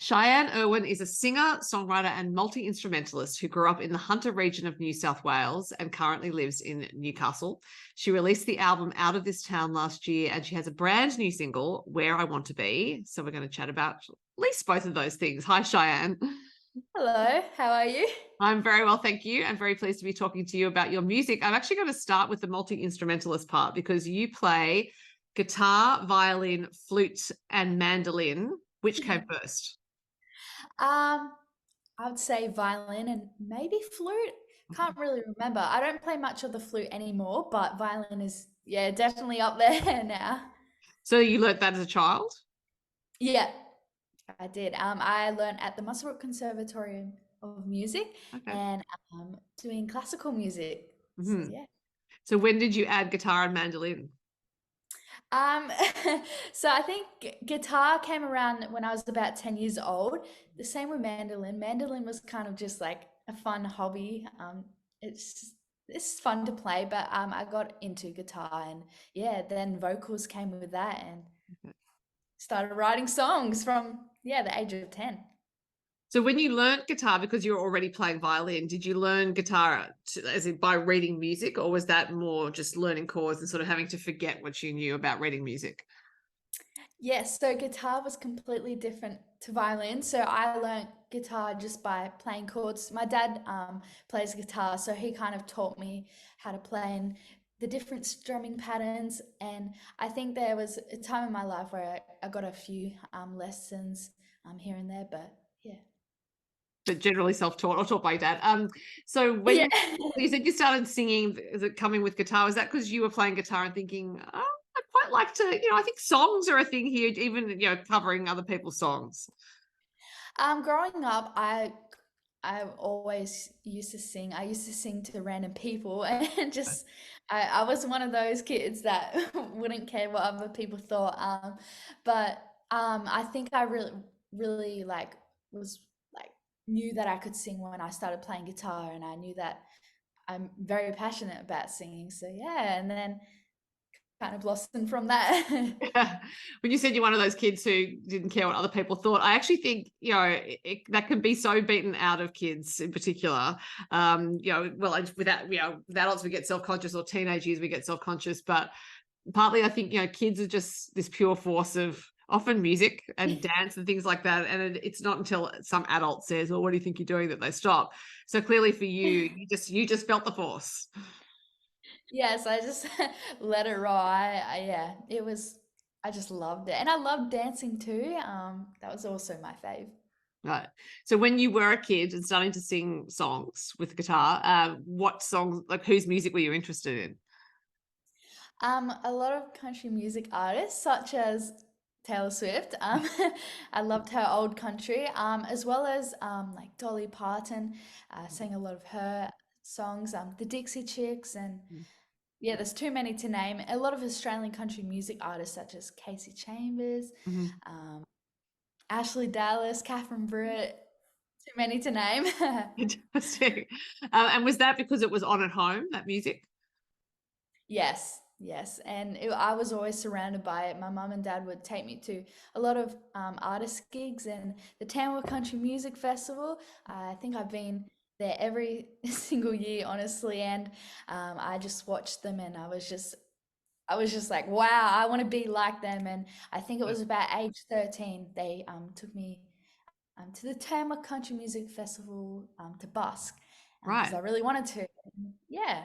Shyanne Irwin is a singer, songwriter, and multi-instrumentalist who grew up in the Hunter region of New South Wales and currently lives in Newcastle. She released the album Out of This Town last year, and she has a brand new single, Where I Want to Be. So we're going to chat about at least both of those things. Hi, Shyanne. Hello, how are you? I'm very well, thank you. I'm very pleased to be talking to you about your music. I'm actually going to start with the multi-instrumentalist part because you play guitar, violin, flute, and mandolin. Which came first? Um, I would say violin and maybe flute. Can't really remember. I don't play much of the flute anymore, but violin is, yeah, definitely up there now. So you learnt that as a child? Yeah, I did. I learned at the Musselburgh Conservatorium of Music Okay. and doing classical music. So Hmm. yeah. So when did you add guitar and mandolin? Um, so I think guitar came around when I was about 10 years old. The same with mandolin. Mandolin was kind of just like a fun hobby. It's fun to play, but I got into guitar and yeah, then vocals came with that and started writing songs from yeah, the age of 10. So when you learnt guitar, because you were already playing violin, did you learn guitar as in by reading music, or was that more just learning chords and sort of having to forget what you knew about reading music? Yes, so guitar was completely different to violin. So I learned guitar just by playing chords. My dad plays guitar, so he kind of taught me how to play and the different strumming patterns. And I think there was a time in my life where I got a few lessons here and there, but yeah. But generally self-taught or taught by your dad. So Yeah. when you said you started singing, is it coming with guitar? Was that because you were playing guitar and thinking, oh, I'd quite like to, I think songs are a thing here, even, covering other people's songs. Growing up, I always used to sing. I used to sing to random people and just I was one of those kids that wouldn't care what other people thought. But I think I really like was like knew that I could sing when I started playing guitar and I knew that I'm very passionate about singing. So yeah, and then kind of blossomed from that. When you said you're one of those kids who didn't care what other people thought, I actually think that can be so beaten out of kids in particular. Well, with adults we get self-conscious, or teenage years we get self-conscious, but partly I think kids are just this pure force of often music and dance and things like that, and it's not until some adult says, well, what do you think you're doing, that they stop. So clearly for you, you just felt the force. Yes, I just let it ride. Yeah, it was, I just loved it. And I loved dancing too. That was also my fave. Right. So when you were a kid and starting to sing songs with guitar, what songs, like whose music were you interested in? A lot of country music artists, such as Taylor Swift. I loved her old country, as well as like Dolly Parton. Sang a lot of her songs, the Dixie Chicks, and yeah, there's too many to name. A lot of Australian country music artists, such as Casey Chambers, Mhm. um, Ashley Dallas, Catherine Britt, too many to name. Interesting. And was that because it was on at home, that music? Yes, yes. And I was always surrounded by it. My mum and dad would take me to a lot of artist gigs and the Tamworth Country Music Festival. I think I've been there every single year, honestly. And I just watched them and I was just like, wow, I want to be like them. And I think it was about age 13, they took me to the Tamworth Country Music Festival to busk because Right. I really wanted to. Yeah,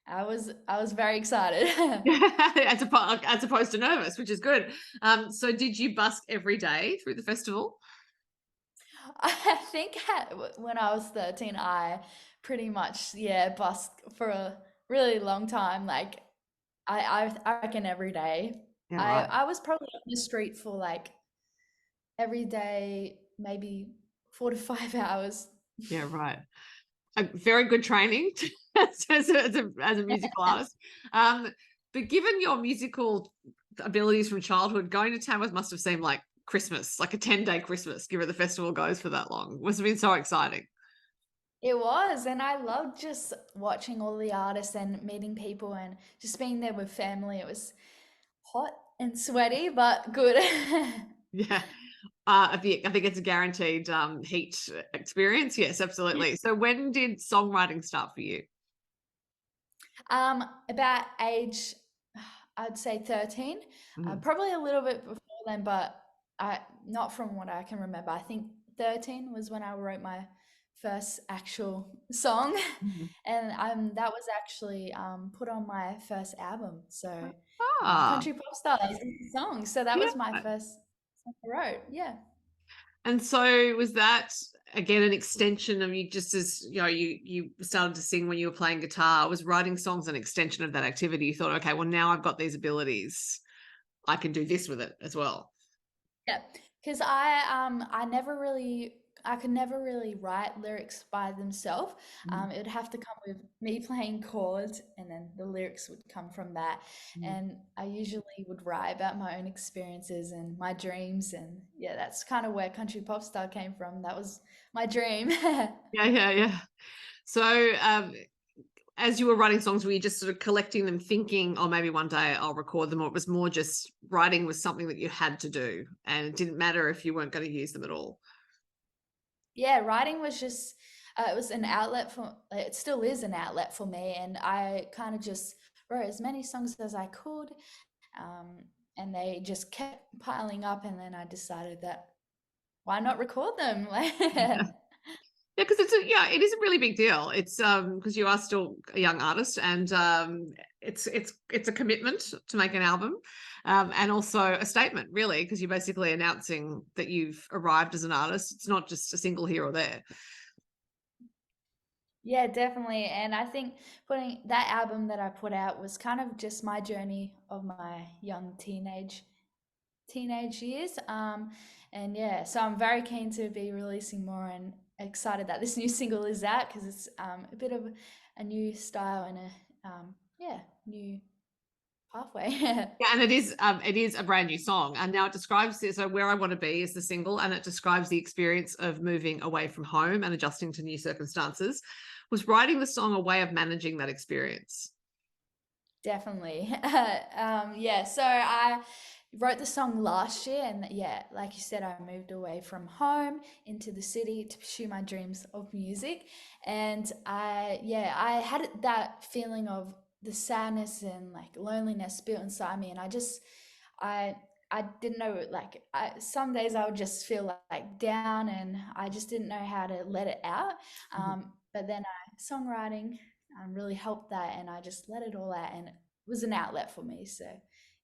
I was very excited. As opposed to nervous, which is good. So did you busk every day through the festival? I think when I was 13, I pretty much yeah busked for a really long time. Like I reckon every day. Yeah, I right. I was probably on the street for like every day, maybe 4 to 5 hours. Yeah, right. A very good training as a musical artist. Um, but given your musical abilities from childhood, going to Tamworth must have seemed like Christmas, like a 10-day Christmas, given the festival goes for that long. Must have been so exciting. It was, and I loved just watching all the artists and meeting people and just being there with family. It was hot and sweaty, but good. Yeah. I think it's a guaranteed heat experience. Yes, absolutely. So when did songwriting start for you? About age, I'd say 13. Mhm. Probably a little bit before then, but I not from what I can remember. I think 13 was when I wrote my first actual song, Mhm. and that was actually put on my first album. So, Ah, country pop stars song. So that was my yeah. first song I wrote. Yeah. And so was that again an extension of you just as you started to sing when you were playing guitar? Was writing songs an extension of that activity? You thought, okay, well now I've got these abilities, I can do this with it as well. Yeah, because I could never really write lyrics by themselves. Mhm. It would have to come with me playing chords, and then the lyrics would come from that. Mhm. And I usually would write about my own experiences and my dreams, and yeah, that's kind of where country pop star came from. That was my dream. Yeah, yeah, yeah. So as you were writing songs, were you just sort of collecting them, thinking, oh, maybe one day I'll record them, or it was more just writing was something that you had to do, and it didn't matter if you weren't going to use them at all? Yeah, writing was just it was an outlet for it still is an outlet for me, and I kind of just wrote as many songs as I could, um, and they just kept piling up, and then I decided that why not record them? Yeah, because it is a really big deal. It's because you are still a young artist, and it's a commitment to make an album, and also a statement, really, because you're basically announcing that you've arrived as an artist. It's not just a single here or there. Yeah, definitely. And I think putting that album that I put out was kind of just my journey of my young teenage years. And yeah, so I'm very keen to be releasing more and excited that this new single is out because it's a bit of a new style and a yeah, new pathway. Yeah, and it is a brand new song, and now it describes this. So "Where I Want to Be" is the single, and it describes the experience of moving away from home and adjusting to new circumstances. Was writing the song a way of managing that experience? Definitely. Yeah, so I wrote the song last year, and yeah, like you said, I moved away from home into the city to pursue my dreams of music. And I had that feeling of the sadness and like loneliness built inside me. And I, I didn't know, like, some days I would just feel like down and I just didn't know how to let it out. Mhm. But then songwriting really helped that, and I just let it all out, and it was an outlet for me. So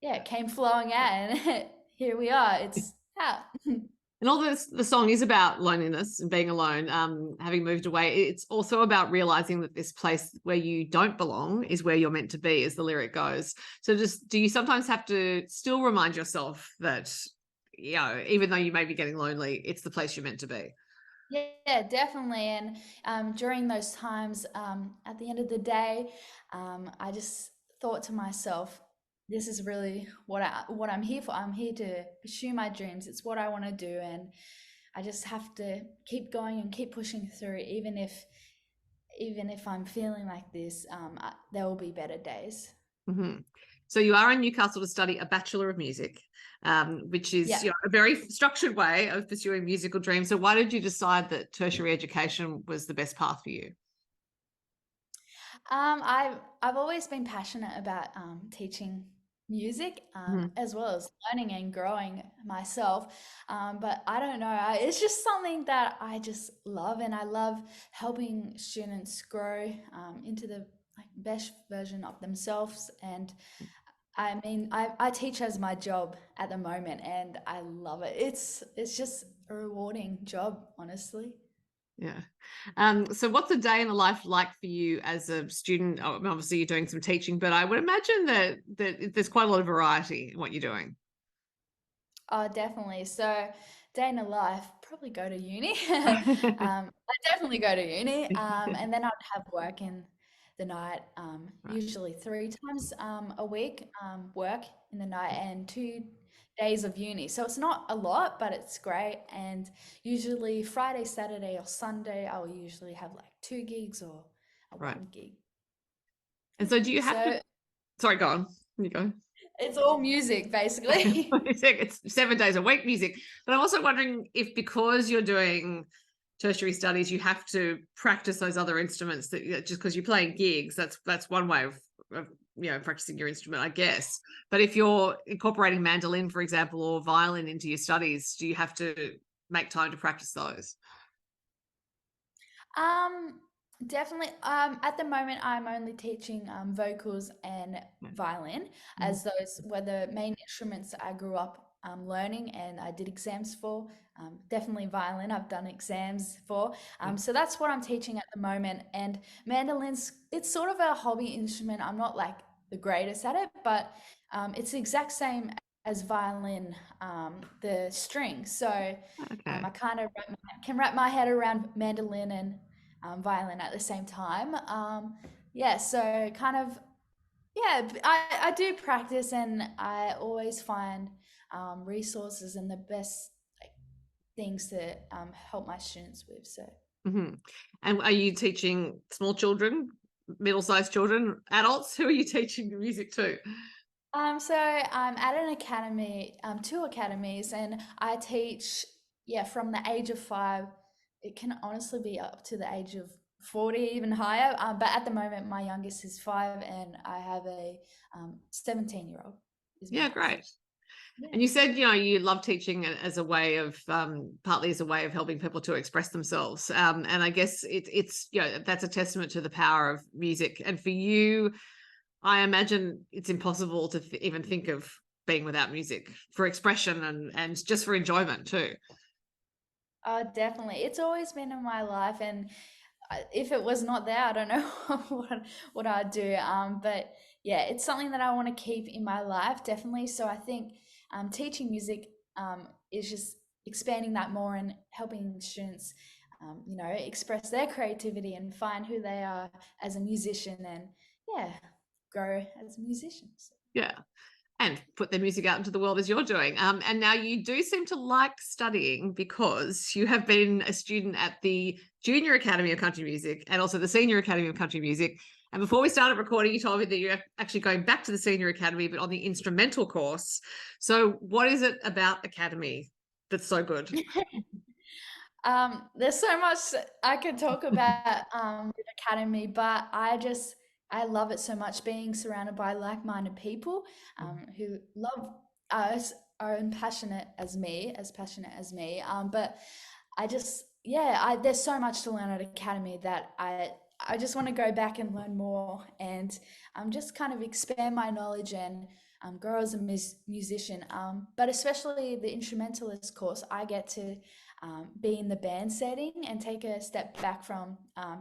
yeah, it came flowing out, and here we are. It's out. And all this, the song is about loneliness and being alone, having moved away. It's also about realizing that this place where you don't belong is where you're meant to be, as the lyric goes. So, just do you sometimes have to still remind yourself that, even though you may be getting lonely, it's the place you're meant to be? Yeah, definitely. And during those times, at the end of the day, I just thought to myself, this is really what I'm here for. I'm here to pursue my dreams. It's what I want to do, and I just have to keep going and keep pushing through, even if I'm feeling like this. There will be better days. Hmm. So, you are in Newcastle to study a Bachelor of Music, which is Yeah. a very structured way of pursuing musical dreams. So, why did you decide that tertiary education was the best path for you? I've always been passionate about teaching music, Mhm. as well as learning and growing myself. But I don't know, it's just something that I just love, and I love helping students grow into the like best version of themselves. And I mean, I teach as my job at the moment, and I love it. It's just a rewarding job, honestly. Yeah. So what's a day in the life like for you as a student? Oh, obviously, you're doing some teaching, but I would imagine that there's quite a lot of variety in what you're doing. Oh, definitely. So, day in a life, probably go to uni. I definitely go to uni. And then I'd have work in the night, Right. usually 3 times a week, work in the night and 2 days of uni. So it's not a lot, but it's great. And usually Friday, Saturday, or Sunday, I'll usually have like 2 gigs or a Right. 1 gig. And Yeah. so do you have to, So sorry, go on. You go. It's all music, basically. It's 7 days a week music. But I'm also wondering if, because you're doing tertiary studies, you have to practice those other instruments, that just because you're playing gigs, that's one way of practicing your instrument, I guess. But if you're incorporating mandolin, for example, or violin into your studies, do you have to make time to practice those? Um, Definitely. At the moment, I'm only teaching vocals and violin, Mm. as those were the main instruments I grew up learning and I did exams for. Definitely violin, I've done exams for. Yeah. So that's what I'm teaching at the moment. And mandolins, it's sort of a hobby instrument. I'm not like the greatest at it, but it's the exact same as violin, the string. So Okay. I kind of can wrap my head around mandolin and violin at the same time. Yeah, so kind of, yeah, I do practice and I always find resources and the best like, things to help my students with. So. Hmm. And are you teaching small children, middle-sized children, adults? Who are you teaching the music to? So I'm at an academy, two academies, and I teach, yeah, from the age of 5. It can honestly be up to the age of 40, even higher. But at the moment, my youngest is 5, and I have a 17-year-old is my Yeah, youngest. great. Yeah. And you said, you love teaching as a way of, partly as a way of helping people to express themselves. And I guess it's, that's a testament to the power of music. And for you, I imagine it's impossible to even think of being without music for expression and just for enjoyment too. Definitely. It's always been in my life, and if it was not there, I don't know what I'd do. But yeah, it's something that I want to keep in my life, definitely. So I think teaching music is just expanding that more and helping students, express their creativity and find who they are as a musician, and yeah, grow as musicians. Yeah. And put their music out into the world as you're doing. And now you do seem to like studying, because you have been a student at the Junior Academy of Country Music and also the Senior Academy of Country Music. And before we started recording, you told me that you're actually going back to the Senior Academy, but on the instrumental course. So what is it about Academy that's so good? There's so much I could talk about with Academy, but I love it so much being surrounded by like-minded people who love us, are as passionate as me. But I just, yeah, there's so much to learn at Academy that I just want to go back and learn more and just kind of expand my knowledge and grow as a musician. But especially the instrumentalist course, I get to be in the band setting and take a step back from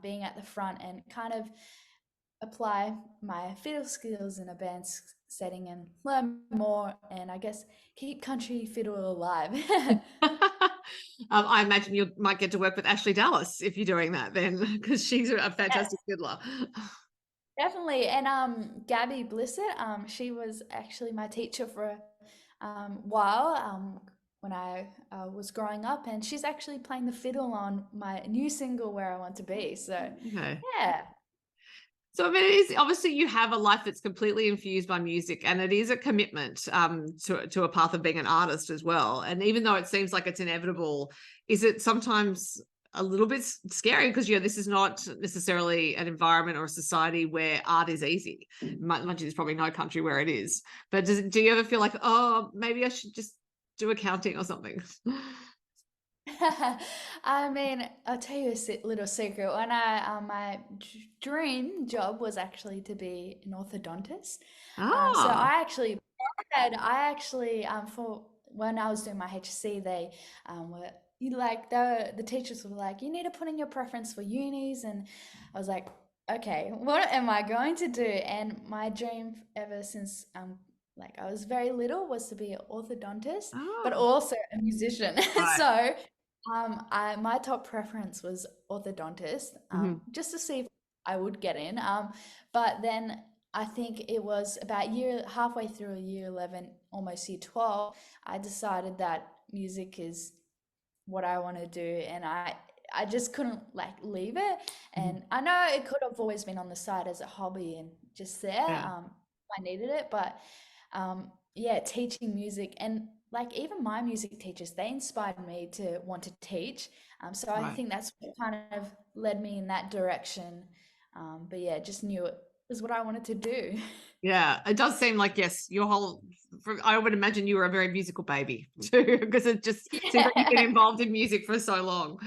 being at the front and kind of apply my fiddle skills in a band setting and learn more and I guess keep country fiddle alive. I imagine you might get to work with Ashley Dallas if you're doing that then, because she's a fantastic Yes, fiddler. definitely. And Gabby Blissett, she was actually my teacher for a while when I was growing up, and she's actually playing the fiddle on my new single "Where I Want to Be." So, Okay. yeah. So I mean, it is obviously you have a life that's completely infused by music, and it is a commitment to a path of being an artist as well. And even though it seems like it's inevitable, is it sometimes a little bit scary, because this is not necessarily an environment or a society where art is easy. Mind you, there's probably no country where it is. But do you ever feel like, oh, maybe I should just do accounting or something? I mean, I'll tell you a little secret. When my dream job was actually to be an orthodontist. So Ah, I actually for when I was doing my HSC, they were the teachers were like, you need to put in your preference for unis, and I was like, okay, what am I going to do? And my dream ever since like I was very little was to be an orthodontist, but oh, also a musician. right. So my top preference was orthodontist, Mhm. just to see if I would get in. But then I think it was about halfway through year 11, almost year 12, I decided that music is what I want to do, and I just couldn't like leave it. Mhm. And I know it could have always been on the side as a hobby and just there. Yeah. I needed it, but yeah, teaching music, and like even my music teachers, they inspired me to want to teach. So I Right. think that's what kind of led me in that direction. But yeah, just knew it was what I wanted to do. Yeah, it does seem like, yes, your whole, I would imagine you were a very musical baby too, because it just seems like you've been Yeah. involved in music for so long.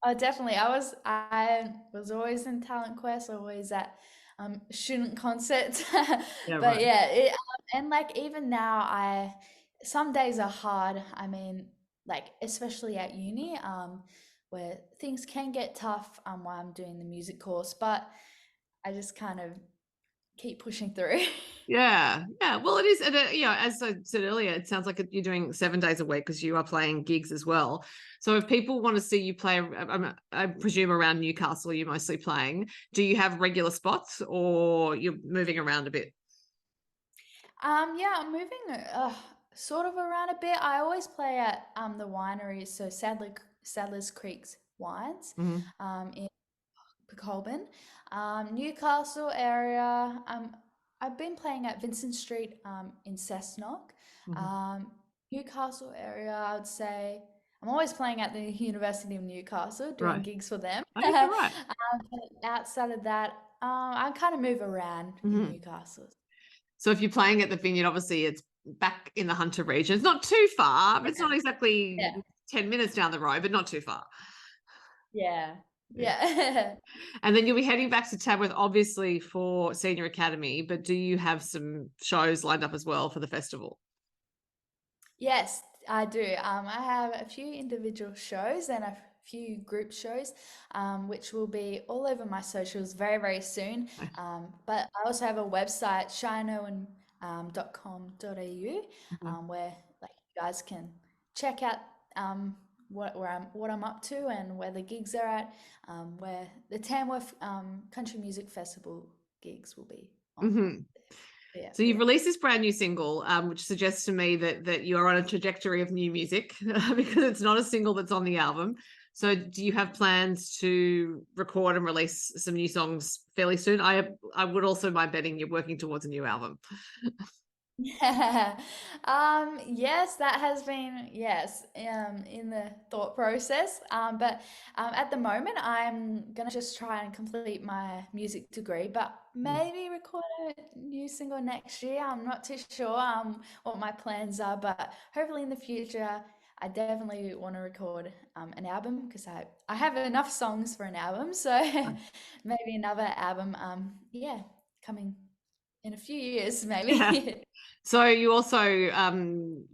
Oh, definitely. I was always in talent quest, always at student concerts. Yeah, But right. yeah, and like even now I some days are hard. I mean, like especially at uni, where things can get tough while I'm doing the music course, but I just kind of keep pushing through. Yeah, yeah. Well, it is, and as I said earlier, it sounds like you're doing 7 days a week because you are playing gigs as well. So if people want to see you play, I presume around Newcastle, you're mostly playing. Do you have regular spots, or you're moving around a bit? Yeah, I'm moving sort of around a bit. I always play at the wineries, so Sadler's Creek's wines Mhm. in Colburn. Newcastle area. I've been playing at Vincent Street in Cessnock. Mhm. Um, Newcastle area, I would say. I'm always playing at the University of Newcastle, doing Right. gigs for them. Okay, right. But outside of that, I kind of move around in Mhm. Newcastle. So if you're playing at the vineyard, obviously it's back in the Hunter region. It's not too far. It's Yeah, not exactly yeah, 10 minutes down the road, but not too far. yeah, Yeah. yeah. And then you'll be heading back to Tabworth, obviously, for Senior Academy, but do you have some shows lined up as well for the festival? Yes, I do. I have a few individual shows and a few group shows, which will be all over my socials very, very soon. But I also have a website, shyanneirwin.com.au, Mhm. where like you guys can check out what I'm up to and where the gigs are at, where the Tamworth Country Music Festival gigs will be on. Mhm. Yeah, So you've released this brand new single, which suggests to me that you are on a trajectory of new music because it's not a single that's on the album. So do you have plans to record and release some new songs fairly soon? I would also mind betting you're working towards a new album. Yeah. Yes, that has been, yes, in the thought process. But at the moment, I'm gonna just try and complete my music degree, but maybe record a new single next year. I'm not too sure what my plans are, but hopefully in the future, I definitely want to record an album because I have enough songs for an album, so maybe another album. Yeah, coming in a few years, Yeah. maybe. So you also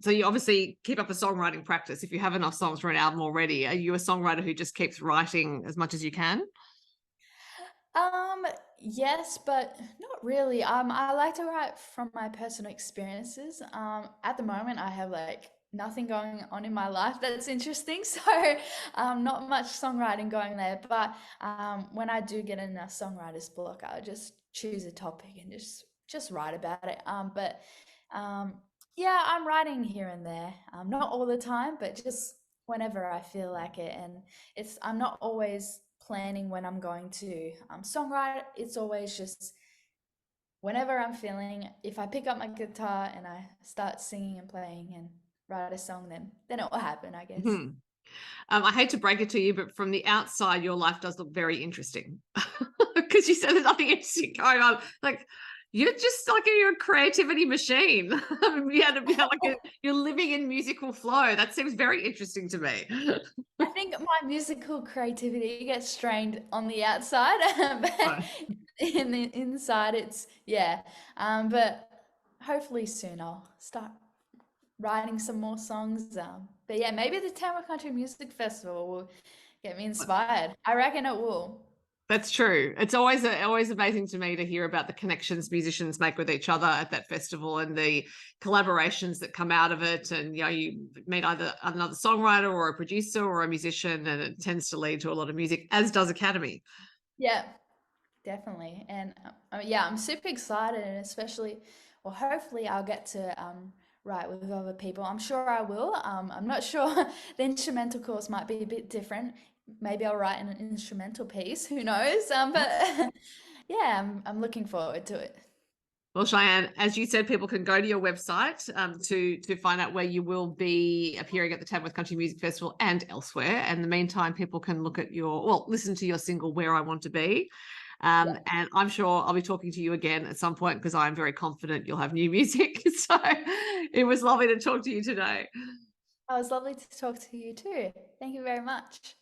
so you obviously keep up a songwriting practice. If you have enough songs for an album already, are you a songwriter who just keeps writing as much as you can? Um, yes, but not really. I like to write from my personal experiences. At the moment, I have like nothing going on in my life that's interesting, so not much songwriting going there. But when I do get in a songwriter's block, I'll just choose a topic and just write about it. But um, yeah, I'm writing here and there. Not all the time, but just whenever I feel like it, and I'm not always planning when I'm going to songwrite. It's always just whenever I'm feeling. If I pick up my guitar and I start singing and playing and write a song, then it will happen, I guess. Mhm. I hate to break it to you, but from the outside, your life does look very interesting because you said there's nothing interesting going on. Like you're just like you're a creativity machine. You're living in musical flow. That seems very interesting to me. I think my musical creativity gets strained on the outside, but Right. in the inside, it's yeah. But hopefully soon I'll start writing some more songs. But yeah, maybe the Tamworth Country Music Festival will get me inspired. I reckon it will. That's true. It's always amazing to me to hear about the connections musicians make with each other at that festival and the collaborations that come out of it. And you meet either another songwriter or a producer or a musician, and it tends to lead to a lot of music, as does Academy. Yeah, definitely. And yeah, I'm super excited, and especially, well, hopefully I'll get to write with other people. I'm sure I will. I'm not sure. The instrumental course might be a bit different. Maybe I'll write an instrumental piece. Who knows? But yeah, I'm looking forward to it. Well, Shyanne, as you said, people can go to your website to find out where you will be appearing at the Tamworth Country Music Festival and elsewhere. And in the meantime, people can look at listen to your single "Where I Want to Be." Yeah. And I'm sure I'll be talking to you again at some point because I'm very confident you'll have new music. So it was lovely to talk to you today. Oh, it was lovely to talk to you too. Thank you very much.